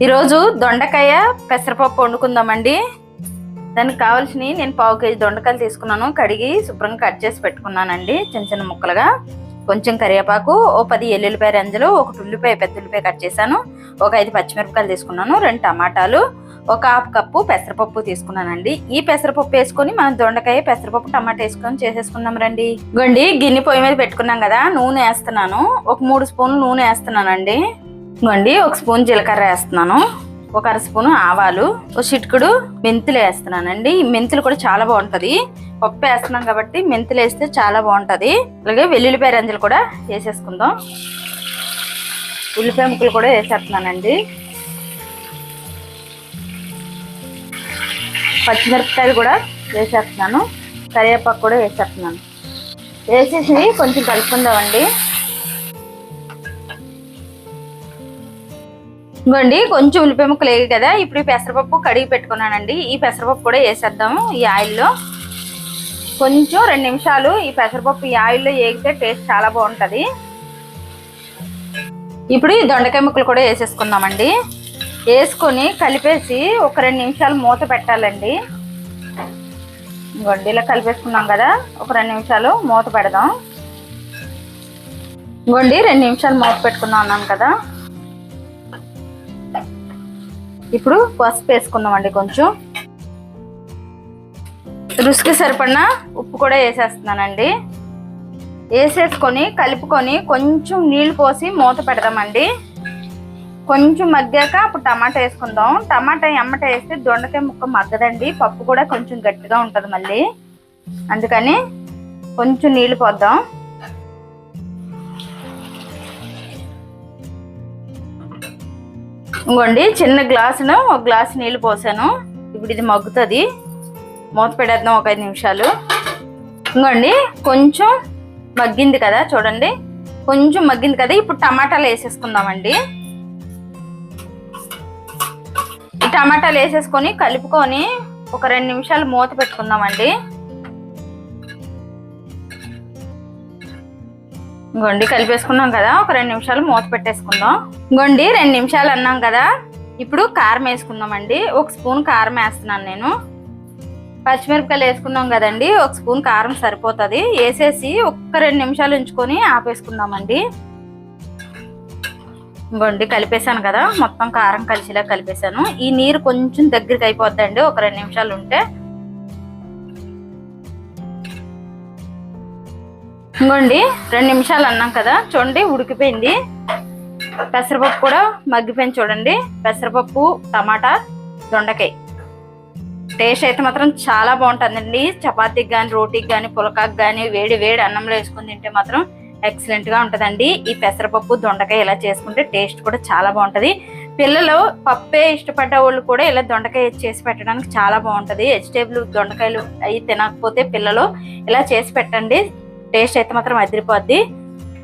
ఈరోజు దొండకాయ పెసరపప్పు వండుకుందామండి. దానికి కావాల్సినవి నేను 1/2 కేజీ దొండకాయలు తీసుకున్నాను. కడిగి శుభ్రంగా కట్ చేసి పెట్టుకున్నానండి చిన్న చిన్న ముక్కలుగా. కొంచెం కరివేపాకు, ఓ 10 ఎల్లుల్లిపాయ రెంజలు, 1 ఉల్లిపాయ పెద్ద ఉల్లిపాయ కట్ చేశాను, ఒక 5 పచ్చిమిరపకాయలు తీసుకున్నాను, 2 టమాటాలు, ఒక 1/2 కప్పు పెసరపప్పు తీసుకున్నానండి. ఈ పెసరపప్పు వేసుకొని మనం దొండకాయ పెసరపప్పు టమాటా వేసుకొని చేసేసుకుందాం రండి. ఇగోండి గిన్నె పొయ్యి మీద పెట్టుకున్నాం కదా, నూనె వేస్తున్నాను. ఒక 3 స్పూన్లు నూనె వేస్తున్నానండి. ఇగోండి 1 స్పూన్ జీలకర్ర వేస్తున్నాను, ఒక 1/2 స్పూన్ ఆవాలు, ఒక చిటికెడు మెంతులు వేస్తున్నానండి. ఈ మెంతులు కూడా చాలా బాగుంటది, పప్పు వేస్తున్నాం కాబట్టి మెంతులు వేస్తే చాలా బాగుంటది. అలాగే వెల్లుల్లిపాయ రెంజలు కూడా వేసేసుకుందాం. ఉల్లిపాయ ముక్కలు కూడా వేసేస్తున్నానండి. పచ్చిమిరపకాయలు కూడా వేసేస్తున్నాను, కరివేపాకు కూడా వేసేస్తున్నాను. వేసేసి కొంచెం కలుపుకుందామండి. ఇంకోండి కొంచెం ఉల్లిపాయ ముక్కలు వేగి కదా, ఇప్పుడు ఈ పెసరపప్పు కడిగి పెట్టుకున్నానండి. ఈ పెసరపప్పు కూడా వేసేద్దాము ఈ ఆయిల్లో. కొంచెం 2 నిమిషాలు ఈ పెసరపప్పు ఈ ఆయిల్లో వేగితే టేస్ట్ చాలా బాగుంటుంది. ఇప్పుడు ఈ దొండకాయ ముక్కలు కూడా వేసేసుకుందామండి. వేసుకొని కలిపేసి ఒక 2 నిమిషాలు మూత పెట్టాలండి. ఇంకోండి ఇలా కలిపేసుకున్నాం కదా, ఒక 2 నిమిషాలు మూత పెడదాం. ఇంకోండి 2 నిమిషాలు మూత పెట్టుకున్నాం అన్నాం కదా. ఇప్పుడు పసుపు వేసుకుందామండి. కొంచెం రుచికి సరిపడిన ఉప్పు కూడా వేసేస్తున్నానండి. వేసేసుకొని కలుపుకొని కొంచెం నీళ్లు పోసి మూత పెడదామండి. కొంచెం మగ్గాక అప్పుడు టమాటా వేసుకుందాం. టమాటా ఎమ్మట వేస్తే దొండకాయ ముక్క మగ్గదండి, పప్పు కూడా కొంచెం గట్టిగా ఉంటుంది మళ్ళీ. అందుకని కొంచెం నీళ్లు పోద్దాం. ఇంకోండి చిన్న గ్లాసును 1 గ్లాసు నీళ్ళు పోసాను. ఇప్పుడు ఇది మగ్గుతుంది, మూత పెడేద్దాం ఒక 5 నిమిషాలు. ఇంకోండి కొంచెం మగ్గింది కదా, చూడండి కొంచెం మగ్గింది కదా. ఇప్పుడు టమాటాలు వేసేసుకుందామండి. ఈ టమాటాలు వేసేసుకొని కలుపుకొని ఒక 2 నిమిషాలు మూత పెట్టుకుందామండి. ఇంకోండి కలిపేసుకున్నాం కదా, ఒక 2 నిమిషాలు మూత పెట్టేసుకుందాం. ఇంకోండి 2 నిమిషాలు అన్నాం కదా, ఇప్పుడు కారం వేసుకుందామండి. 1 స్పూన్ కారం వేస్తున్నాను నేను. పచ్చిమిరపకాయలు వేసుకున్నాం కదండి, 1 స్పూన్ కారం సరిపోతుంది. వేసేసి ఒక్క 2 నిమిషాలు ఉంచుకొని ఆపేసుకుందామండి. ఇంకోండి కలిపేసాను కదా, మొత్తం కారం కలిసిలా కలిపేసాను. ఈ నీరు కొంచెం దగ్గరికి అయిపోద్దండి ఒక 2 నిమిషాలు ఉంటే. ఇంకోండి 2 నిమిషాలు అన్నాం కదా, చూడండి ఉడికిపోయింది. పెసరపప్పు కూడా మగ్గిపోయింది చూడండి. పెసరపప్పు, టమాటా, దొండకాయ టేస్ట్ అయితే మాత్రం చాలా బాగుంటుందండి. చపాతీకి కానీ, రోటీకి కానీ, పులకాకి కానీ, వేడి వేడి అన్నంలో వేసుకుని తింటే మాత్రం ఎక్సలెంట్ గా ఉంటుందండి. ఈ పెసరపప్పు దొండకాయ ఇలా చేసుకుంటే టేస్ట్ కూడా చాలా బాగుంటుంది. పిల్లలు పప్పే ఇష్టపడ్డ వాళ్ళు కూడా ఇలా దొండకాయ చేసి పెట్టడానికి చాలా బాగుంటుంది. వెజిటేబుల్ దొండకాయలు అవి తినకపోతే పిల్లలు ఇలా చేసి పెట్టండి, టేస్ట్ అయితే మాత్రం అదిరిపోద్ది.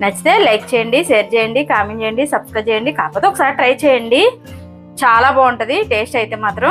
నచ్చితే లైక్ చేయండి, షేర్ చేయండి, కామెంట్ చేయండి, సబ్స్క్రైబ్ చేయండి. కాకపోతే ఒకసారి ట్రై చేయండి, చాలా బాగుంటుంది టేస్ట్ అయితే మాత్రం.